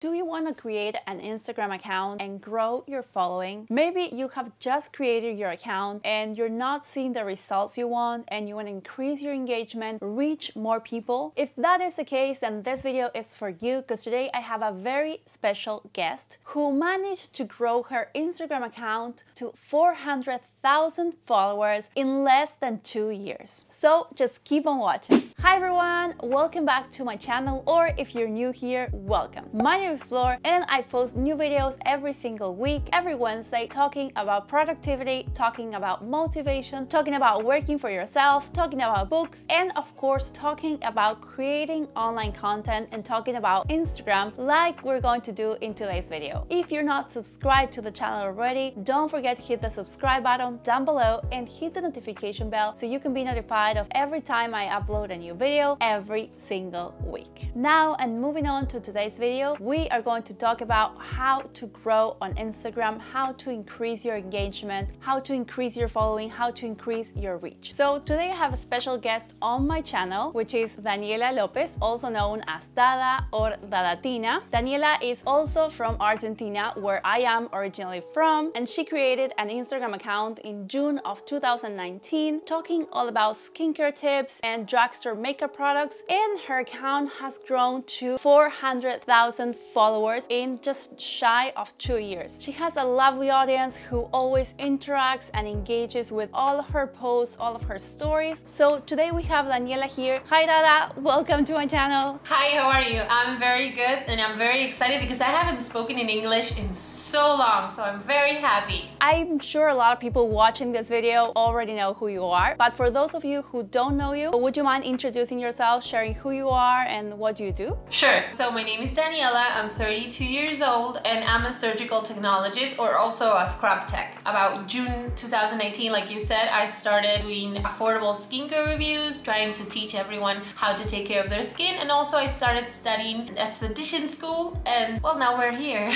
Do you want to create an Instagram account and grow your following? Maybe you have just created your account and you're not seeing the results you want and you want to increase your engagement, reach more people. If that is the case, then this video is for you because today I have a very special guest who managed to grow her Instagram account to 400,000 followers in less than 2 years. So just keep on watching. Hi everyone, welcome back to my channel, or if you're new here, welcome. My name is Flor and I post new videos every single week, every Wednesday, talking about productivity, talking about motivation, talking about working for yourself, talking about books, and of course talking about creating online content and talking about Instagram like we're going to do in today's video. If you're not subscribed to the channel already, don't forget to hit the subscribe button down below and hit the notification bell so you can be notified of every time I upload a new video every single week. Now, and moving on to today's video, we are going to talk about how to grow on Instagram, how to increase your engagement, how to increase your following, how to increase your reach. So today I have a special guest on my channel, which is Daniela Lopez, also known as Dada or DADATINA. Daniela is also from Argentina, where I am originally from, and she created an Instagram account in June of 2019 talking all about skincare tips and drugstore makeup products, and her account has grown to 400,000 followers in just shy of 2 years. She has a lovely audience who always interacts and engages with all of her posts, all of her stories. So today we have Daniela here. Hi Dada, welcome to my channel. Hi, how are you? I'm very good and I'm very excited because I haven't spoken in English in so long, so I'm very happy. I'm sure a lot of people watching this video already know who you are, but for those of you who don't know you, would you mind introducing yourself, sharing who you are and what you do? Sure. So my name is Daniela, I'm 32 years old and I'm a surgical technologist, or also a scrub tech. About June 2018, like you said, I started doing affordable skincare reviews, trying to teach everyone how to take care of their skin, and also I started studying esthetician school, and well, now we're here.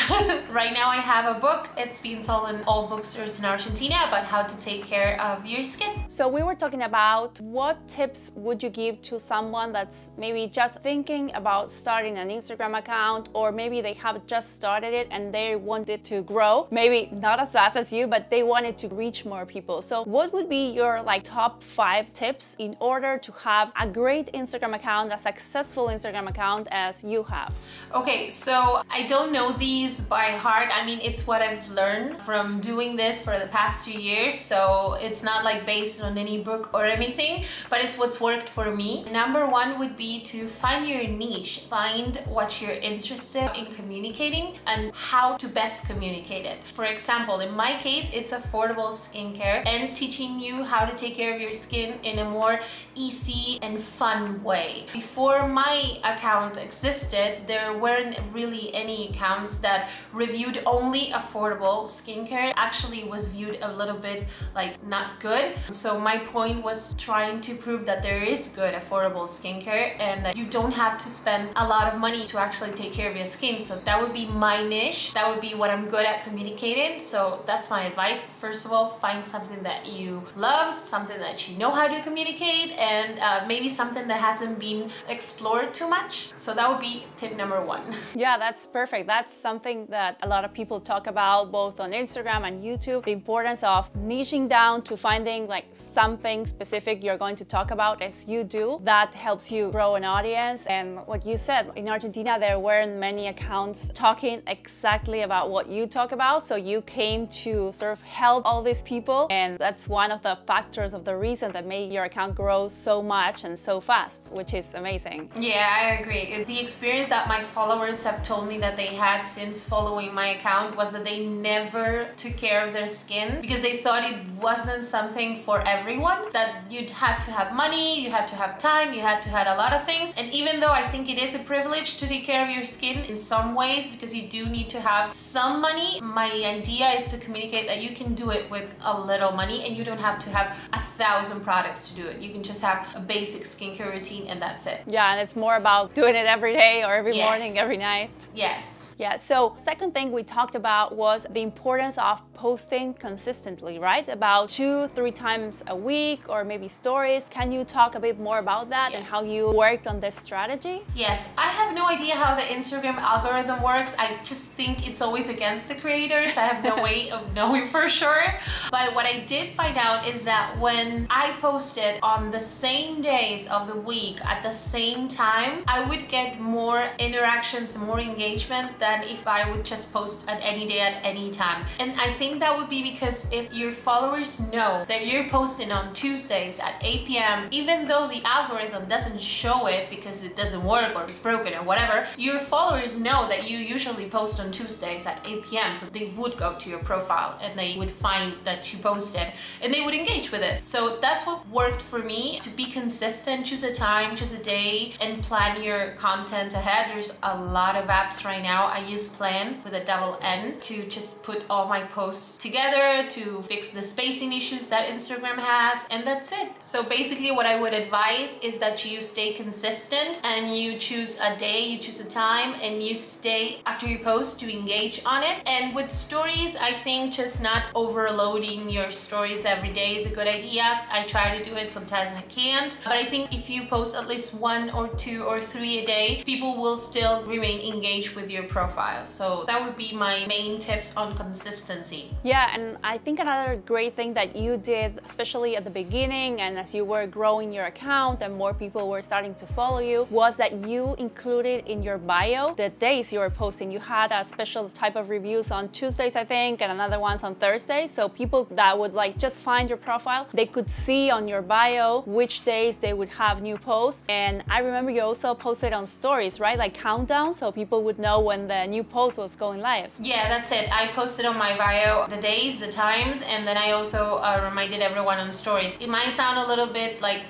Right now I have a book, it's being sold in all bookstores in Argentina, about how to take care of your skin. So we were talking about what tips would you give to someone that's maybe just thinking about starting an Instagram account, or maybe they have just started it and they wanted to grow, maybe not as fast as you, but they wanted to reach more people. So what would be your top 5 tips in order to have a great Instagram account, a successful Instagram account as you have? Okay, so I don't know these by heart. I mean, it's what I've learned from doing this for the past 2 years, so it's not like based on any book or anything, but it's what's worked for me. Number 1 would be to find your niche, find what you're interested in communicating and how to best communicate it. For example, in my case, it's affordable skincare and teaching you how to take care of your skin in a more easy and fun way. Before my account existed, there weren't really any accounts that reviewed only affordable skincare. Actually was viewed a little bit like not good. So my point was trying to prove that there is good affordable skincare and that you don't have to spend a lot of money to actually take care of your skin. So that would be my niche. That would be what I'm good at communicating. So that's my advice. First of all, find something that you love, something that you know how to communicate, and maybe something that hasn't been explored too much. So that would be tip number 1. Yeah, that's perfect. That's something that a lot of people talk about both on Instagram and YouTube, the importance of niching down to finding something specific you're going to talk about as you do. That helps you grow an audience. And what you said, in Argentina there weren't many accounts talking exactly about what you talk about, so you came to sort of help all these people, and that's one of the factors of the reason that made your account grow so much and so fast, which is amazing. Yeah, I agree. The experience that my followers have told me that they had since following my account was that they never took care of their skin because they thought it wasn't something for everyone, that you'd had to have money, you had to have time, you had to have a lot of things. And even though I think it is a privilege to take care of your skin in some ways because you do need to have some money, my idea is to communicate that you can do it with a little money and you don't have to have 1,000 products to do it. You can just have a basic skincare routine and that's it. Yeah, and it's more about doing it every day or every morning, every night. Yes. Yeah, so second thing we talked about was the importance of posting consistently, right? About 2-3 times a week, or maybe stories. Can you talk a bit more about that and how you work on this strategy? Yes, I have no idea how the Instagram algorithm works. I just think it's always against the creators. I have no way of knowing for sure. But what I did find out is that when I posted on the same days of the week at the same time, I would get more interactions, more engagement than if I would just post at any day at any time. And I think that would be because if your followers know that you're posting on Tuesdays at 8 p.m., even though the algorithm doesn't show it because it doesn't work or it's broken or whatever, your followers know that you usually post on Tuesdays at 8 p.m. So they would go to your profile and they would find that you posted and they would engage with it. So that's what worked for me, to be consistent. Choose a time, choose a day, and plan your content ahead. There's a lot of apps right now. I use Plan with a double N to just put all my posts together, to fix the spacing issues that Instagram has, and that's it. So basically what I would advise is that you stay consistent and you choose a day, you choose a time, and you stay after you post to engage on it. And with stories, I think just not overloading your stories every day is a good idea. I try to do it, sometimes I can't, but I think if you post at least 1 or 2 or 3 a day, people will still remain engaged with your profile. So that would be my main tips on consistency. Yeah, and I think another great thing that you did, especially at the beginning and as you were growing your account and more people were starting to follow you, was that you included in your bio the days you were posting. You had a special type of reviews on Tuesdays, I think, and another ones on Thursdays. So people that would like just find your profile, they could see on your bio which days they would have new posts. And I remember you also posted on stories, right? Like countdown, so people would know when the new post was going live. Yeah, that's it. I posted on my bio the days, the times, and then I also reminded everyone on stories. It might sound a little bit like,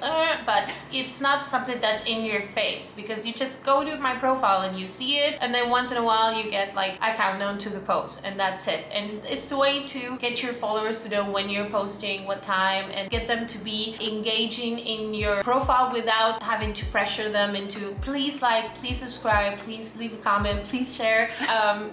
but it's not something that's in your face, because you just go to my profile and you see it, and then once in a while you get like a countdown to the post, and that's it. And it's the way to get your followers to know when you're posting, what time, and get them to be engaging in your profile without having to pressure them into please like, please subscribe, please leave a comment, please share,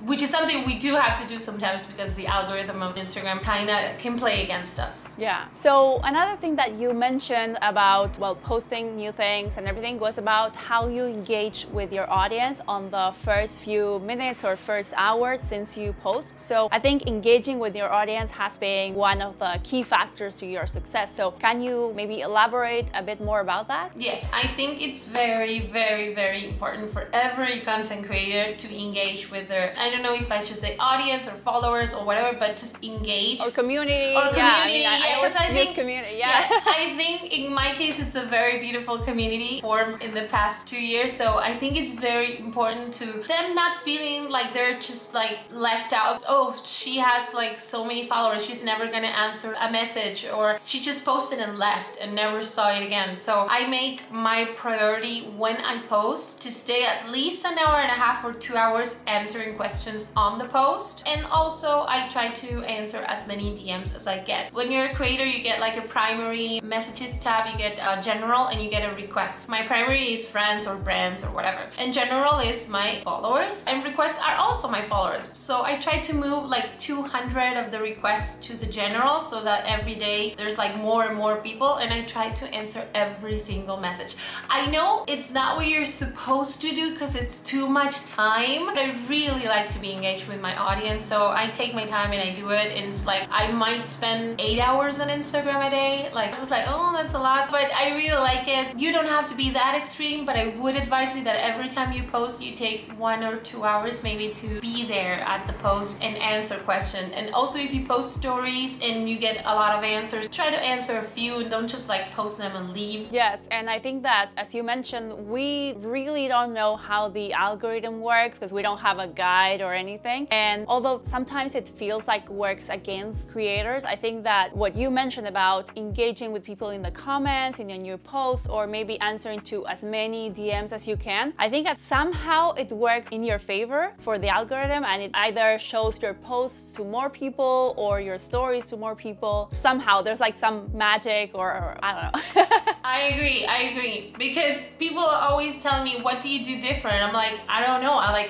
which is something we do have to do sometimes because the algorithm of Instagram kind of can play against us. Yeah. So another thing that you mentioned about, well, posting new things and everything was about how you engage with your audience on the first few minutes or first hours since you post. So I think engaging with your audience has been one of the key factors to your success. So can you maybe elaborate a bit more about that? Yes, I think it's very, very, very important for every content creator to engage with their, I don't know if I should say audience or followers or whatever, but just engage. Or community. Or community. Yeah, I mean, I always use think, community. Yeah. I think in my case, it's a very beautiful community formed in the past 2 years. So I think it's very important to them not feeling like they're just like left out. Oh, she has like so many followers, she's never gonna answer a message, or she just posted and left and never saw it again. So I make my priority when I post to stay at least an hour and a half or 2 hours answering questions on the post. And also I try to answer as many DMs as I get. When you're a creator, you get like a primary messages tab, you get a general, and you get a request. My primary is friends or brands or whatever, and general is my followers, and requests are also my followers. So I try to move like 200 of the requests to the general so that every day there's like more and more people, and I try to answer every single message. I know it's not what you're supposed to do because it's too much time, but I really like to be engaged with my audience, so I take my time and I do it. And it's like I might spend 8 hours on Instagram a day. Like it's like, oh, that's a lot, but I really like it. You don't have to be that extreme, but I would advise you that every time you post, you take 1 or 2 hours maybe to be there at the post and answer questions. And also if you post stories and you get a lot of answers, try to answer a few and don't just like post them and leave. Yes, and I think that, as you mentioned, we really don't know how the algorithm works because we don't have a guide or anything. And although sometimes it feels like works against creators, I think that what you mentioned about engaging with people in the comments, in your new posts, or maybe answering to as many DMs as you can, I think that somehow it works in your favor for the algorithm algorithm, and it either shows your posts to more people or your stories to more people. Somehow there's like some magic or I don't know. I agree, because people always tell me, what do you do different? I'm like, I don't know. I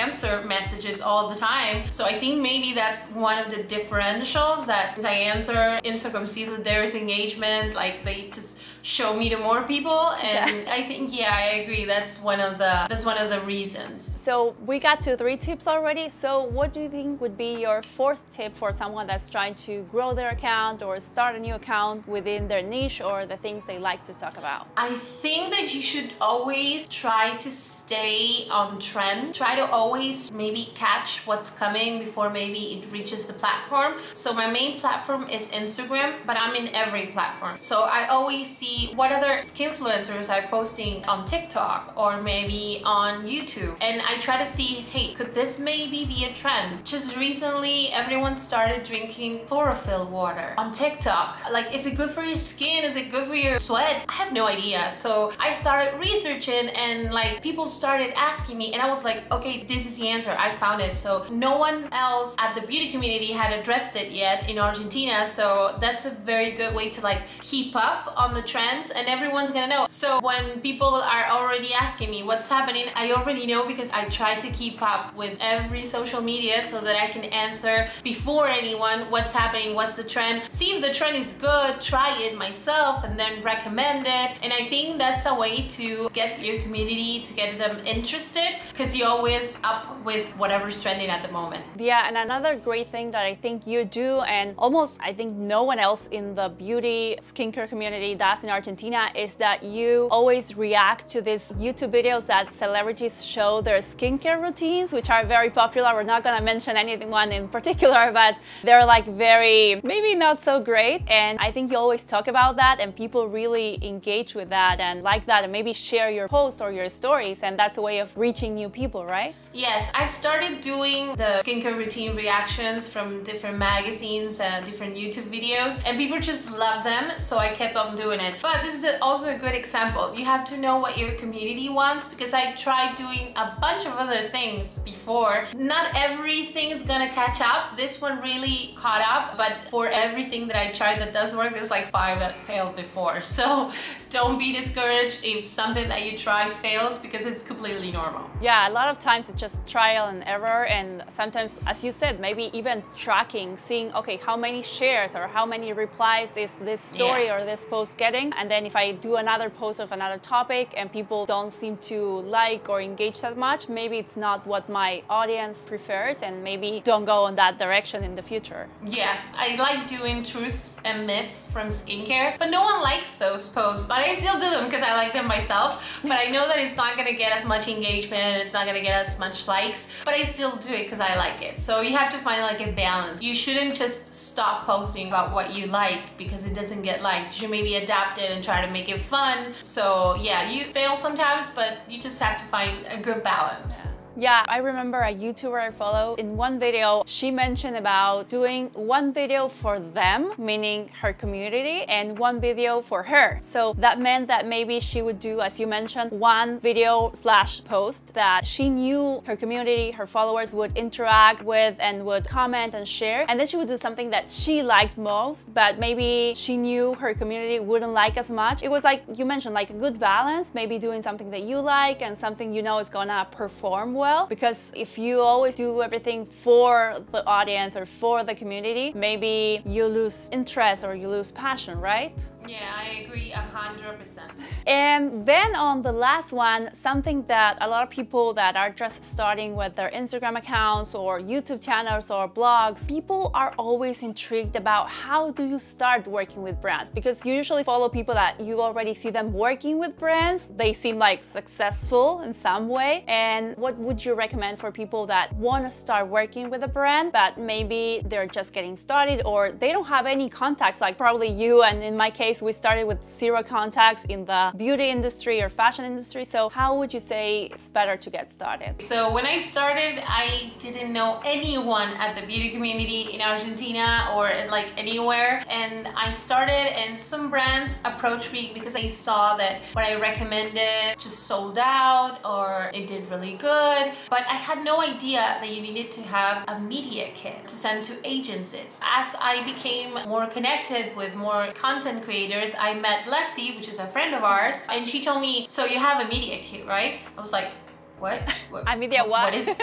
answer messages all the time. So I think maybe that's one of the differentials, that as I answer, Instagram sees that there is engagement, like they just show me to more people, and I think, yeah, I agree, that's one of the reasons. So we got to 3 tips already. So what do you think would be your 4th tip for someone that's trying to grow their account or start a new account within their niche or the things they like to talk about? I think that you should always try to stay on trend. Try to always maybe catch what's coming before maybe it reaches the platform. So my main platform is Instagram, but I'm in every platform. So I always see what other skinfluencers are posting on TikTok or maybe on YouTube, and I try to see, hey, could this maybe be a trend? Just recently everyone started drinking chlorophyll water on TikTok. Like, is it good for your skin? Is it good for your sweat? I have no idea. So I started researching, and like people started asking me, and I was like, okay, this is the answer, I found it. So no one else at the beauty community had addressed it yet in Argentina, so that's a very good way to like keep up on the trend, and everyone's gonna know. So when people are already asking me what's happening, I already know, because I try to keep up with every social media so that I can answer before anyone what's happening, what's the trend, see if the trend is good, try it myself, and then recommend it. And I think that's a way to get your community, to get them interested, because you're always up with whatever's trending at the moment. Yeah, and another great thing that I think you do, and almost I think no one else in the beauty skincare community does in Argentina, is that you always react to these YouTube videos that celebrities show their skincare routines, which are very popular. We're not gonna mention anyone in particular, but they're like very, maybe not so great. And I think you always talk about that, and people really engage with that and like that, and maybe share your posts or your stories, and that's a way of reaching new people, right? Yes, I've started doing the skincare routine reactions from different magazines and different YouTube videos, and people just love them, so I kept on doing it. But this is also a good example. You have to know what your community wants, because I tried doing a bunch of other things before. Not everything is gonna catch up. This one really caught up, but for everything that I tried that does work, there's like 5 that failed before. So don't be discouraged if something that you try fails, because it's completely normal. Yeah, a lot of times it's just trial and error, and sometimes, as you said, maybe even tracking, seeing, okay, how many shares or how many replies is this story or this post getting, and then if I do another post of another topic and people don't seem to like or engage that much, maybe it's not what my audience prefers, and maybe don't go in that direction in the future. Yeah, I like doing truths and myths from skincare, but no one likes those posts, but I still do them because I like them myself. But I know that it's not gonna get as much engagement, it's not gonna get as much likes, but I still do it because I like it. So you have to find like a balance. You shouldn't just stop posting about what you like because it doesn't get likes. You should maybe adapt it and try to make it fun. So yeah, you fail sometimes, but you just have to find a good balance. Yeah, I remember a YouTuber I follow. In one video, she mentioned about doing one video for them, meaning her community, and one video for her. So that meant that maybe she would do, as you mentioned, one video / post that she knew her community, her followers would interact with and would comment and share. And then she would do something that she liked most, but maybe she knew her community wouldn't like as much. It was like you mentioned, like a good balance, maybe doing something that you like and something you know is gonna perform well. Because if you always do everything for the audience or for the community, maybe you lose interest or you lose passion, right? Yeah, I agree 100%. And then on the last one, something that a lot of people that are just starting with their Instagram accounts or YouTube channels or blogs, people are always intrigued about how do you start working with brands? Because you usually follow people that you already see them working with brands. They seem like successful in some way. And what would you recommend for people that want to start working with a brand, but maybe they're just getting started or they don't have any contacts, like probably you, and in my case, case, we started with 0 contacts in the beauty industry or fashion industry. So how would you say it's better to get started? So when I started, I didn't know anyone at the beauty community in Argentina or like anywhere. And I started, and some brands approached me because they saw that what I recommended just sold out or it did really good. But I had no idea that you needed to have a media kit to send to agencies. As I became more connected with more content creators, I met Leslie, which is a friend of ours, and she told me, so you have a media kit, right? I was like, what? I mean, yeah, what? What is?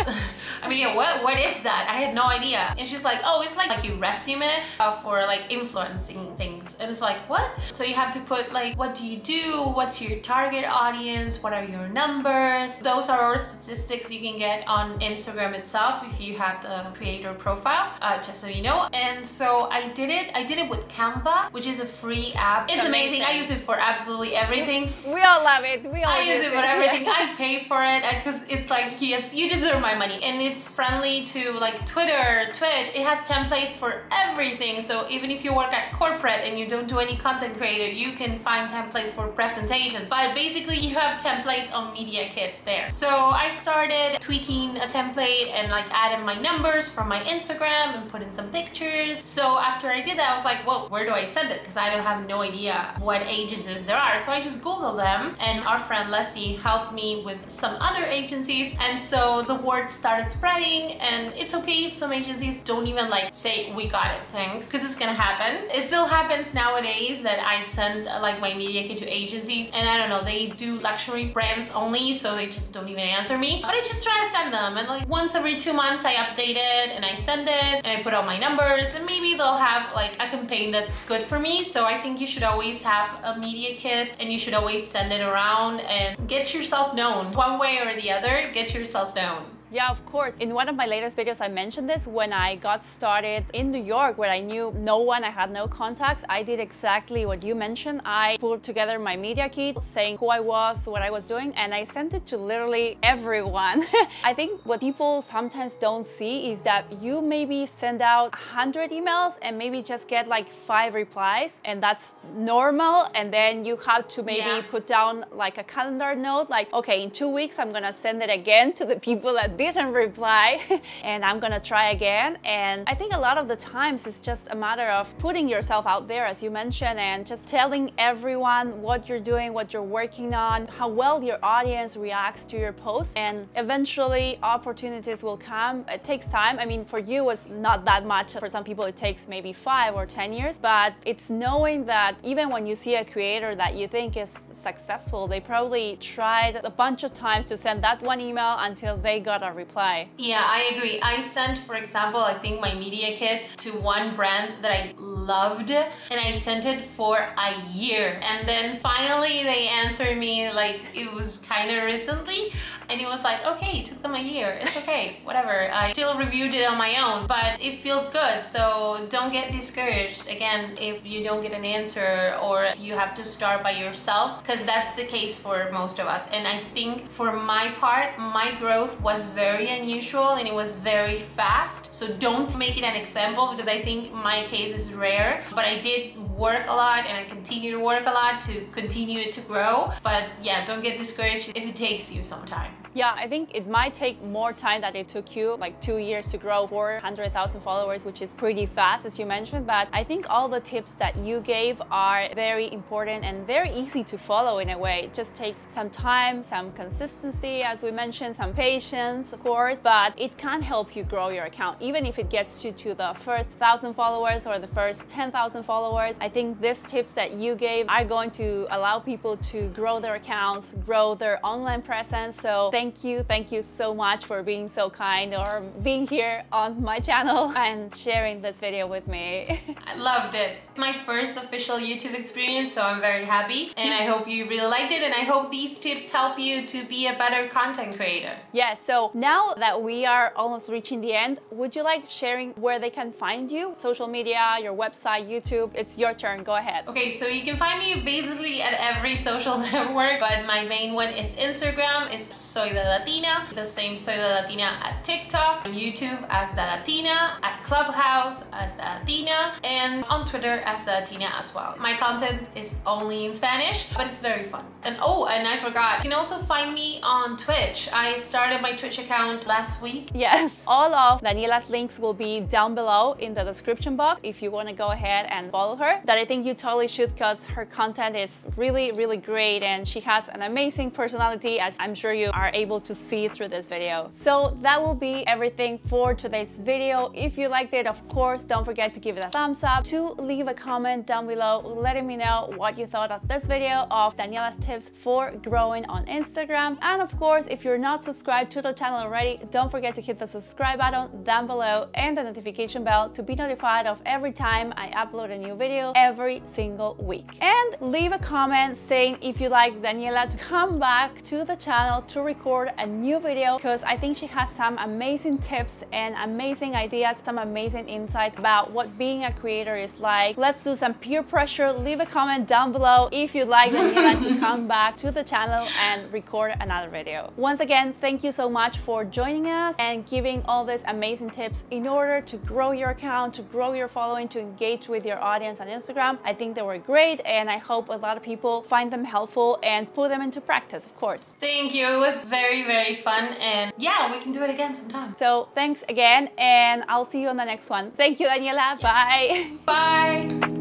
I mean, yeah, what is that? I had no idea. And she's like, oh, it's like your resume for like influencing things. And it's like, what? So you have to put like, what do you do? What's your target audience? What are your numbers? Those are all statistics you can get on Instagram itself if you have the creator profile, just so you know. And so I did it. I did it with Canva, which is a free app. It's amazing. I use it for absolutely everything. We all love it. We all use it for everything. I pay for it because it's like, yes, you deserve my money. And it's friendly to like Twitter, Twitch. It has templates for everything. So even if you work at corporate and you don't do any content creator, you can find templates for presentations. But basically you have templates on media kits there. So I started tweaking a template and like adding my numbers from my Instagram and put in some pictures. So after I did that, I was like, well, where do I send it? Because I don't have no idea what agencies there are. So I just Googled them, and our friend Leslie helped me with some other agencies. And so the word started spreading, and it's okay if some agencies don't even like say, we got it, thanks, because it's gonna happen. It still happens nowadays that I send like my media kit to agencies, and I don't know, they do luxury brands only, so they just don't even answer me. But I just try to send them, and like once every 2 months I update it and I send it and I put all my numbers, and maybe they'll have like a campaign that's good for me. So I think you should always have a media kit, and you should always send it around and get yourself known one way or the other. Get yourself known. Yeah, of course. In one of my latest videos, I mentioned this. When I got started in New York, where I knew no one, I had no contacts, I did exactly what you mentioned. I put together my media kit saying who I was, what I was doing, and I sent it to literally everyone. I think what people sometimes don't see is that you maybe send out 100 emails and maybe just get like 5 replies, and that's normal. And then you have to maybe put down like a calendar note, like, okay, in 2 weeks, I'm gonna send it again to the people that didn't reply and I'm gonna try again. And I think a lot of the times it's just a matter of putting yourself out there, as you mentioned, and just telling everyone what you're doing, what you're working on, how well your audience reacts to your posts, and eventually opportunities will come. It takes time. I mean, for you it's not that much. For some people it takes maybe 5 or 10 years, but it's knowing that even when you see a creator that you think is successful, they probably tried a bunch of times to send that one email until they got a reply. Yeah, I agree. I sent, for example, I think my media kit to one brand that I loved, and I sent it for a year, and then finally they answered me, like it was kind of recently, and it was like, okay, it took them a year, it's okay, whatever. I still reviewed it on my own, but it feels good. So don't get discouraged again if you don't get an answer, or if you have to start by yourself, because that's the case for most of us. And I think for my part, my growth was very unusual and it was very fast. So don't make it an example, because I think my case is rare, but I did work a lot and I continue to work a lot to continue it to grow. But yeah, don't get discouraged if it takes you some time. Yeah, I think it might take more time than it took you, like 2 years to grow 400,000 followers, which is pretty fast, as you mentioned. But I think all the tips that you gave are very important and very easy to follow in a way. It just takes some time, some consistency, as we mentioned, some patience, of course, but it can help you grow your account. Even if it gets you to the first 1,000 followers or the first 10,000 followers, I think these tips that you gave are going to allow people to grow their accounts, grow their online presence. So thank you so much for being so kind, or being here on my channel and sharing this video with me. I loved it. It's my first official YouTube experience, so I'm very happy, and I hope you really liked it, and I hope these tips help you to be a better content creator. Yeah, so now that we are almost reaching the end, would you like sharing where they can find you? Social media, your website, YouTube, it's your turn, go ahead. Okay, so you can find me basically at every social network, but my main one is Instagram. It's soy DADATINA, the same Soy DADATINA at TikTok, on YouTube as DADATINA, at Clubhouse as DADATINA, and on Twitter as DADATINA as well. My content is only in Spanish, but it's very fun. And oh, and I forgot, you can also find me on Twitch. I started my Twitch account last week. Yes, all of Daniela's links will be down below in the description box if you want to go ahead and follow her. That I think you totally should, because her content is really, really great and she has an amazing personality, as I'm sure you are able to see through this video. So that will be everything for today's video. If you liked it, of course, don't forget to give it a thumbs up, to leave a comment down below letting me know what you thought of this video of Daniela's tips for growing on Instagram. And of course, if you're not subscribed to the channel already, don't forget to hit the subscribe button down below and the notification bell to be notified of every time I upload a new video every single week. And leave a comment saying if you like Daniela to come back to the channel to record a new video, because I think she has some amazing tips and amazing ideas, some amazing insights about what being a creator is like. Let's do some peer pressure. Leave a comment down below if you'd like Daniela to come back to the channel and record another video. Once again, thank you so much for joining us and giving all these amazing tips in order to grow your account, to grow your following, to engage with your audience on Instagram. I think they were great and I hope a lot of people find them helpful and put them into practice, of course. Thank you. It was very, very fun, and yeah, we can do it again sometime. So thanks again, and I'll see you on the next one. Thank you, Daniela. Yes. Bye. Bye.